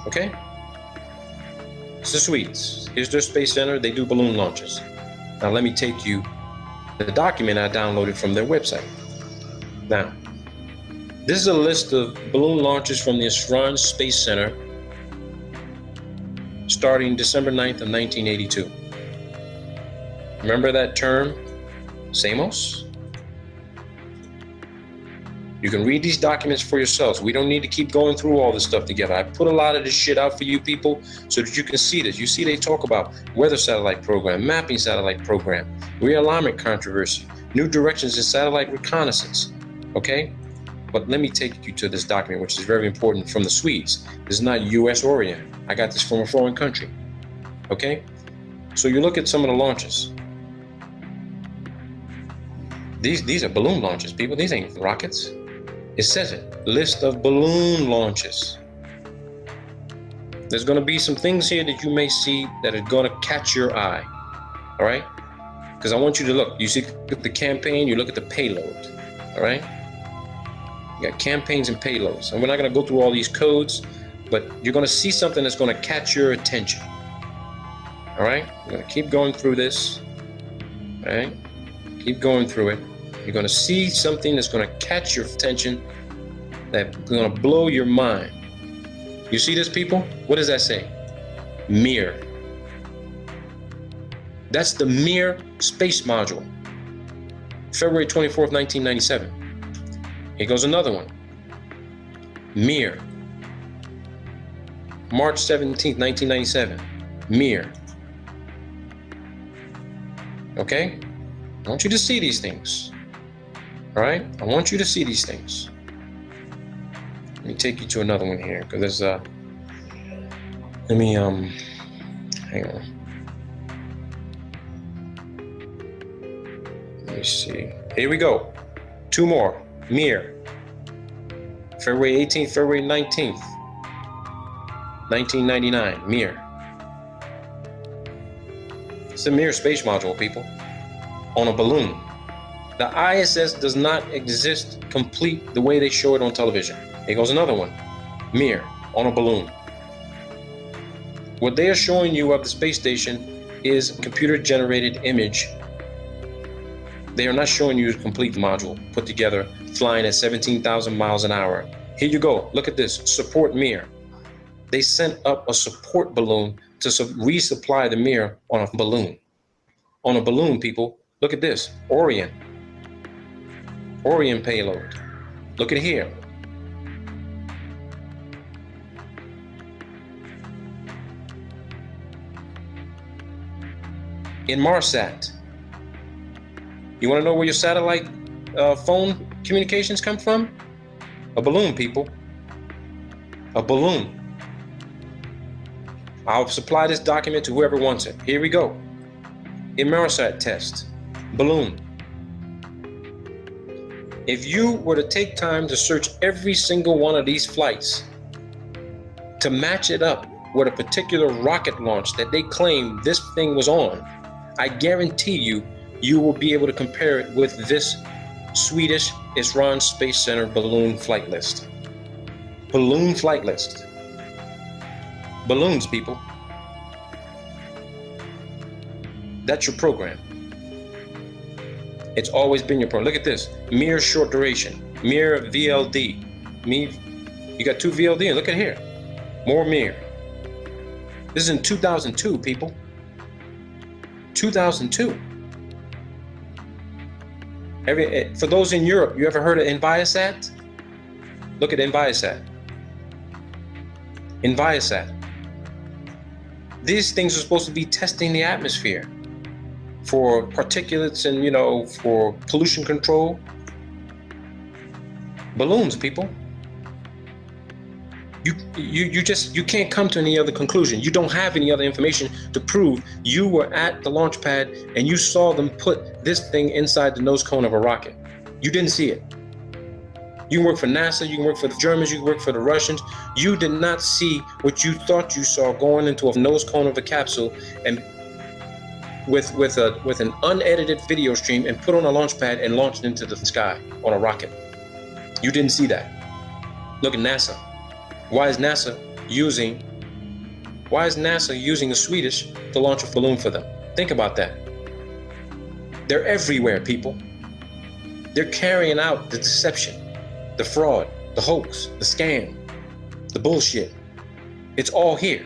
[SPEAKER 1] Okay? It's the Swedes. Here's their space center. They do balloon launches. Now let me take you the document I downloaded from their website. Now, this is a list of balloon launches from the Esrange Space Center starting December 9th of 1982. Remember that term, SAMOS? You can read these documents for yourselves. We don't need to keep going through all this stuff together. I put a lot of this shit out for you people so that you can see this. You see they talk about weather satellite program, mapping satellite program, realignment controversy, new directions in satellite reconnaissance, okay? But let me take you to this document, which is very important, from the Swedes. This is not US oriented. I got this from a foreign country, okay? So you look at some of the launches. These are balloon launches, people. These ain't rockets. It says it, list of balloon launches. There's gonna be some things here that you may see that are gonna catch your eye, all right? because I want you to look. You see the campaign, you look at the payload, all right? You got campaigns and payloads. And we're not going to go through all these codes, but you're going to see something that's going to catch your attention. All right? I'm going to keep going through this. All right? Keep going through it. You're going to see something that's going to catch your attention, that's going to blow your mind. You see this, people? What does that say? Mir. That's the Mir space module. February 24th, 1997. Here goes another one. Mir. March 17th, 1997. Mir. Okay? I want you to see these things. All right? I want you to see these things. Let me take you to another one here, because there's let me hang on. Let me see. Here we go. Two more. Mir. February 18th, February 19th, 1999. Mir. It's the Mir space module, people, on a balloon. The ISS does not exist complete the way they show it on television. Here goes another one. Mir on a balloon. What they are showing you of the space station is a computer-generated image. They are not showing you the complete module put together, flying at 17,000 miles an hour. Here you go. Look at this. Support Mir. They sent up a support balloon to resupply the Mir on a balloon. On a balloon, people. Look at this. Orion. Orion payload. Look at here. Inmarsat. You want to know where your satellite phone communications come from? A balloon, people. A balloon. I'll supply this document to whoever wants it. Here we go. Inmarsat test. Balloon. If you were to take time to search every single one of these flights to match it up with a particular rocket launch that they claim this thing was on, I guarantee you will be able to compare it with this Swedish Esrange Space Center balloon flight list. Balloon flight list. Balloons, people. That's your program. It's always been your program. Look at this. Mir short duration. Mir VLD. You got two VLD, and look at here. More Mir. This is in 2002, people. 2002. For those in Europe, you ever heard of Enviasat? Look at Enviasat. Enviasat. These things are supposed to be testing the atmosphere for particulates and, for pollution control. Balloons, people. You can't come to any other conclusion. You don't have any other information to prove you were at the launch pad and you saw them put this thing inside the nose cone of a rocket. You didn't see it. You can work for NASA, you can work for the Germans, you can work for the Russians. You did not see what you thought you saw going into a nose cone of a capsule and with an unedited video stream and put on a launch pad and launched into the sky on a rocket. You didn't see that. Look at NASA. Why is NASA using the Swedish to launch a balloon for them? Think about that. They're everywhere, people. They're carrying out the deception, the fraud, the hoax, the scam, the bullshit. It's all here.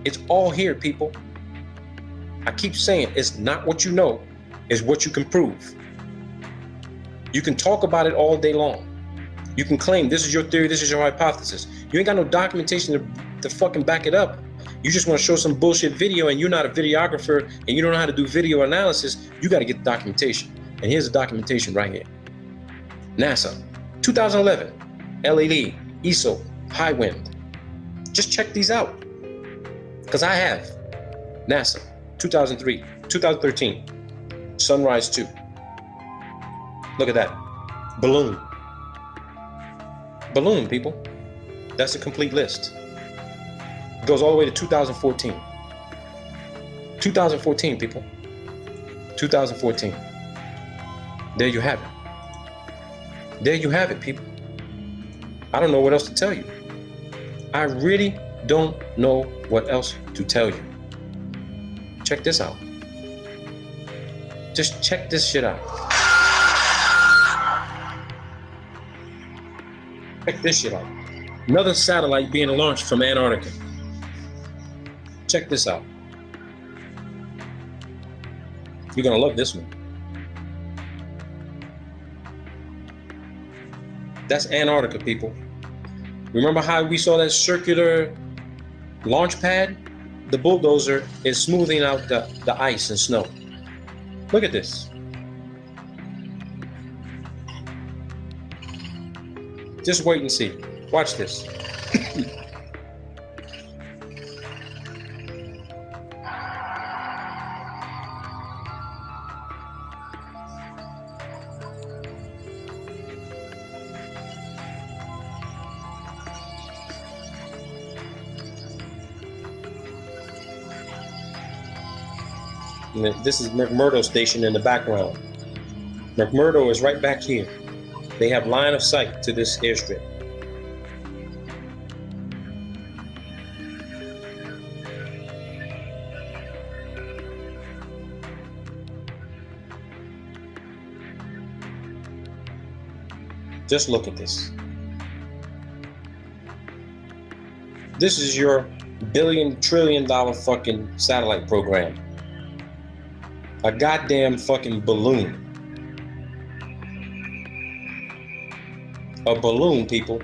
[SPEAKER 1] It's all here, people. I keep saying it's not what you know, it's what you can prove. You can talk about it all day long. You can claim this is your theory, this is your hypothesis. You ain't got no documentation to fucking back it up. You just want to show some bullshit video and you're not a videographer and you don't know how to do video analysis. You got to get the documentation. And here's the documentation right here. NASA, 2011, LED, ESO, high wind. Just check these out. Because I have. NASA, 2013, Sunrise 2. Look at that. Balloon. Balloon, people. That's a complete list. It goes all the way to 2014. 2014, people. 2014. There you have it. There you have it, people. I don't know what else to tell you. I really don't know what else to tell you. Check this out. Just check this shit out. Check this shit out. Another satellite being launched from Antarctica. Check this out. You're gonna love this one. That's Antarctica, people. Remember how we saw that circular launch pad? The bulldozer is smoothing out the ice and snow. Look at this. Just wait and see. Watch this. This is McMurdo Station in the background. McMurdo is right back here. They have line of sight to this airstrip. Just look at this. This is your billion, trillion dollar fucking satellite program. A goddamn fucking balloon. A balloon, people.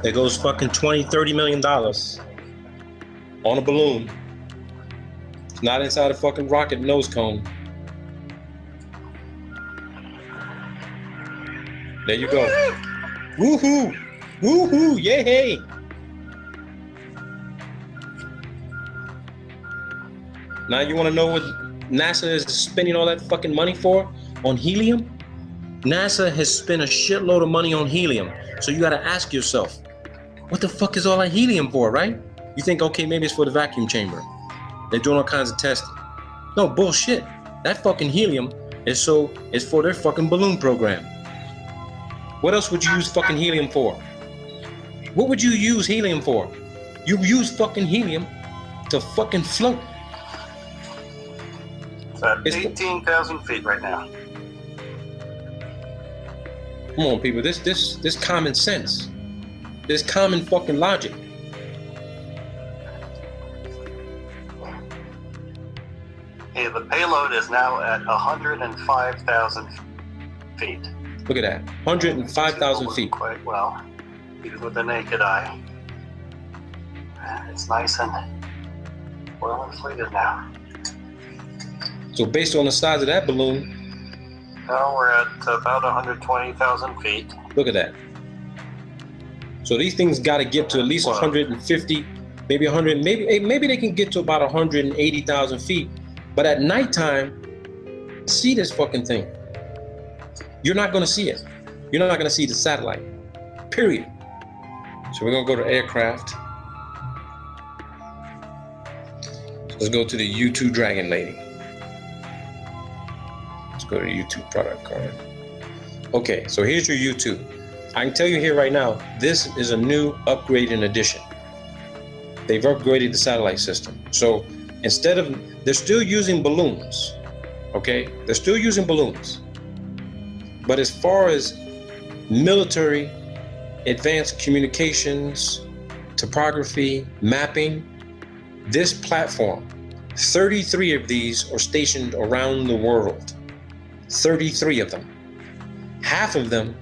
[SPEAKER 1] There goes fucking $20-30 million on a balloon. It's not inside a fucking rocket nose cone. There you go. Woohoo! Woohoo! Yay! Now you want to know what NASA is spending all that fucking money for? On helium? NASA has spent a shitload of money on helium. So you got to ask yourself, what the fuck is all that helium for, right? You think, okay, maybe it's for the vacuum chamber. They're doing all kinds of testing. No, bullshit. That fucking helium is for their fucking balloon program. What else would you use fucking helium for? What would you use helium for? You use fucking helium to fucking float.
[SPEAKER 2] It's at 18,000 feet right now.
[SPEAKER 1] Come on, people. This common sense. This common fucking logic.
[SPEAKER 2] Hey, the payload is now at 105,000 feet.
[SPEAKER 1] Look at that. 105,000 feet.
[SPEAKER 2] Quite well, even with the naked eye. It's nice and well inflated now.
[SPEAKER 1] So based on the size of that balloon,
[SPEAKER 2] now we're at about 120,000 feet.
[SPEAKER 1] look at that. So these things got to get to at least 150, maybe 100, maybe they can get to about 180,000 feet. But at nighttime, see this fucking thing. You're not going to see it. You're not going to see the satellite. Period. So we're going to go to aircraft. Let's go to the U2 Dragon Lady. Let's go to the U2 product card. Okay, so here's your U2. I can tell you here right now, this is a new upgraded edition. They've upgraded the satellite system. So instead of, they're still using balloons, okay? They're still using balloons. But as far as military advanced communications, topography, mapping. This platform, 33 of these are stationed around the world. 33 of them. Half of them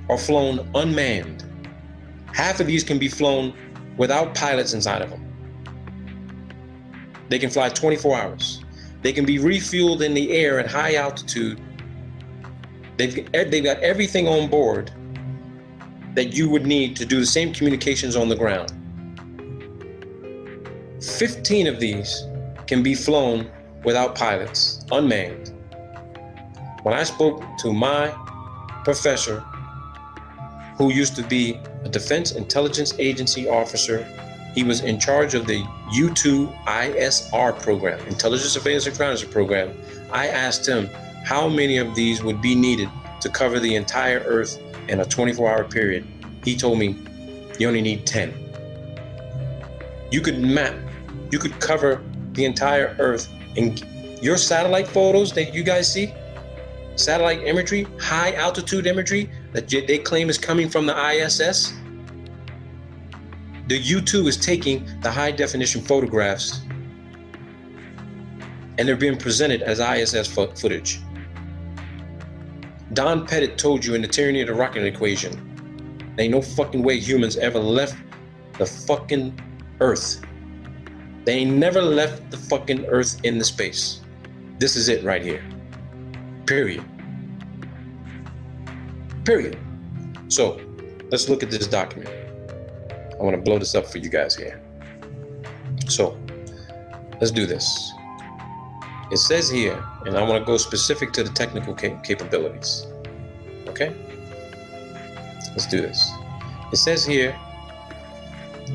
[SPEAKER 1] are flown unmanned. Half of these can be flown without pilots inside of them. They can fly 24 hours. They can be refueled in the air at high altitude. They've got everything on board that you would need to do the same communications on the ground. 15 of these can be flown without pilots, unmanned. When I spoke to my professor, who used to be a Defense Intelligence Agency officer, he was in charge of the U-2 ISR program, Intelligence Surveillance Reconnaissance program. I asked him how many of these would be needed to cover the entire Earth in a 24-hour period. He told me, you only need 10. You could cover the entire Earth. And your satellite photos that you guys see, satellite imagery, high altitude imagery that they claim is coming from the ISS, the U-2 is taking the high definition photographs and they're being presented as ISS footage. Don Pettit told you in the Tyranny of the Rocket Equation, there ain't no fucking way humans ever left the fucking Earth. They ain't never left the fucking Earth in the space. This is it right here. Period. Period. So let's look at this document. I want to blow this up for you guys here. So let's do this. It says here, and I want to go specific to the technical capabilities. Okay? Let's do this. It says here,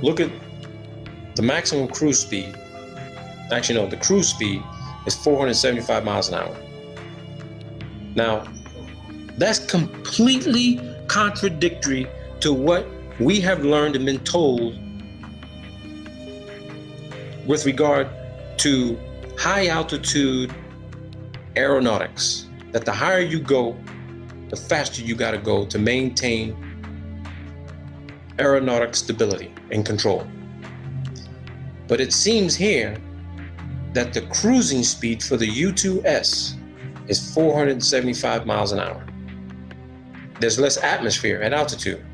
[SPEAKER 1] look at the maximum cruise speed. Actually, no, the cruise speed is 475 miles an hour. Now, that's completely contradictory to what we have learned and been told with regard to high altitude aeronautics, that the higher you go, the faster you got to go to maintain aeronautic stability and control. But it seems here that the cruising speed for the U-2S is 475 miles an hour. There's less atmosphere at altitude.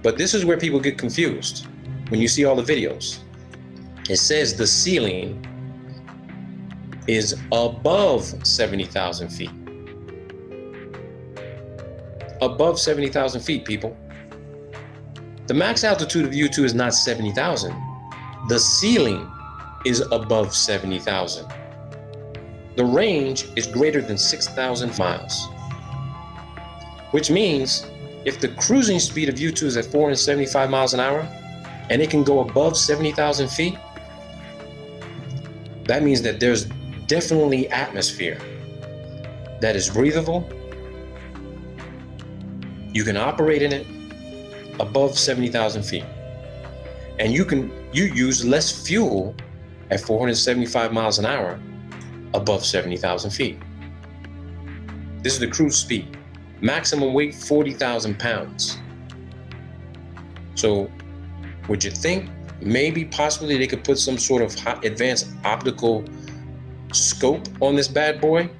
[SPEAKER 1] But this is where people get confused when you see all the videos. It says the ceiling is above 70,000 feet. Above 70,000 feet, people. The max altitude of U-2 is not 70,000. The ceiling is above 70,000. The range is greater than 6,000 miles. Which means if the cruising speed of U-2 is at 475 miles an hour and it can go above 70,000 feet, that means that there's definitely atmosphere that is breathable. You can operate in it above 70,000 feet. And you use less fuel at 475 miles an hour above 70,000 feet. This is the cruise speed. Maximum weight, 40,000 pounds. So would you think maybe possibly they could put some sort of advanced optical scope on this bad boy?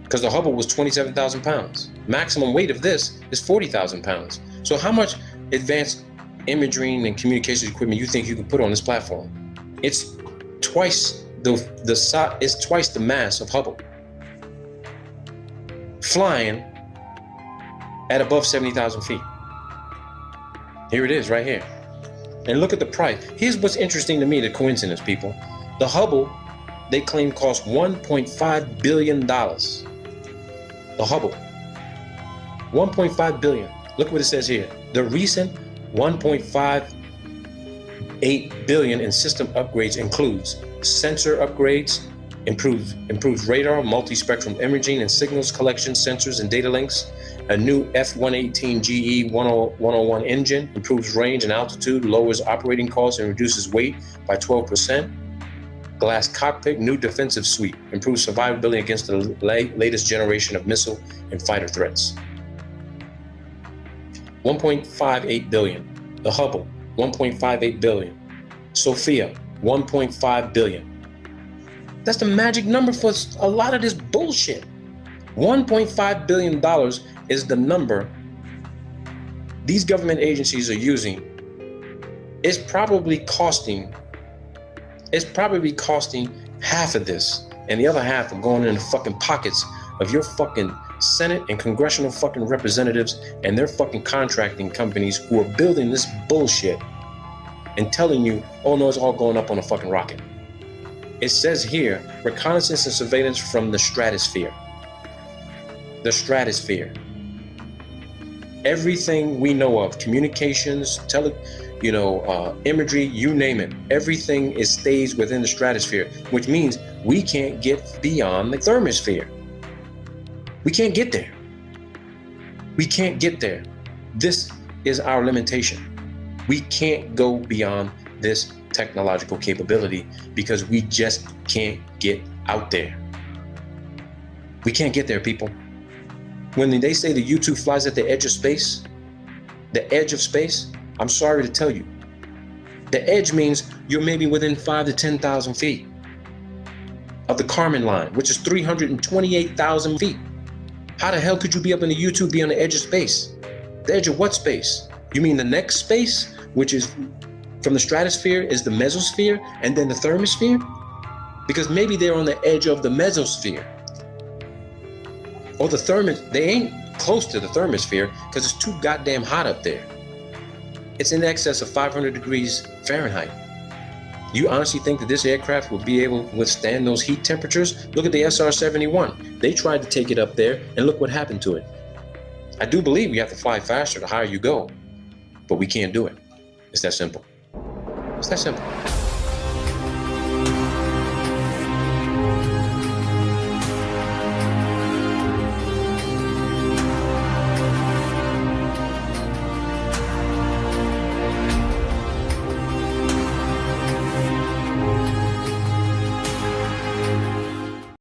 [SPEAKER 1] Because the Hubble was 27,000 pounds. Maximum weight of this is 40,000 pounds. So how much advanced imaging and communications equipment you think you can put on this platform? It's twice it's twice the mass of Hubble, flying at above 70,000 feet. Here it is right here. And look at the price. Here's what's interesting to me, the coincidence, people. The Hubble, they claim, cost $1.5 billion. The Hubble, 1.5 billion. Look what it says here. The recent 1.58 billion in system upgrades includes sensor upgrades, improves radar, multi-spectrum imaging and signals collection, sensors and data links, a new F-118 GE 101 engine, improves range and altitude, lowers operating costs and reduces weight by 12%. Glass cockpit, new defensive suite, improves survivability against the latest generation of missile and fighter threats. 1.58 billion. The Hubble, 1.58 billion. Sophia, 1.5 billion. That's the magic number for a lot of this bullshit. $1.5 billion is the number these government agencies are using. It's probably costing half of this, and the other half are going in the fucking pockets of your fucking Senate and congressional fucking representatives and their fucking contracting companies who are building this bullshit and telling you, oh no, it's all going up on a fucking rocket. It says here, reconnaissance and surveillance from the stratosphere. The stratosphere. Everything we know of, communications, imagery, you name it, everything stays within the stratosphere, which means we can't get beyond the thermosphere. We can't get there. We can't get there. This is our limitation. We can't go beyond this technological capability because we just can't get out there. We can't get there, people. When they say the U-2 flies at the edge of space, I'm sorry to tell you, the edge means you're maybe within 5,000 to 10,000 feet of the Kármán line, which is 328,000 feet. How the hell could you be up in the U-2, be on the edge of space? The edge of what space? You mean the next space, which is from the stratosphere is the mesosphere and then the thermosphere? Because maybe they're on the edge of the mesosphere. Or they ain't close to the thermosphere because it's too goddamn hot up there. It's in excess of 500 degrees Fahrenheit. You honestly think that this aircraft will be able to withstand those heat temperatures? Look at the SR-71. They tried to take it up there and look what happened to it. I do believe you have to fly faster the higher you go, but we can't do it. It's that simple. It's that simple.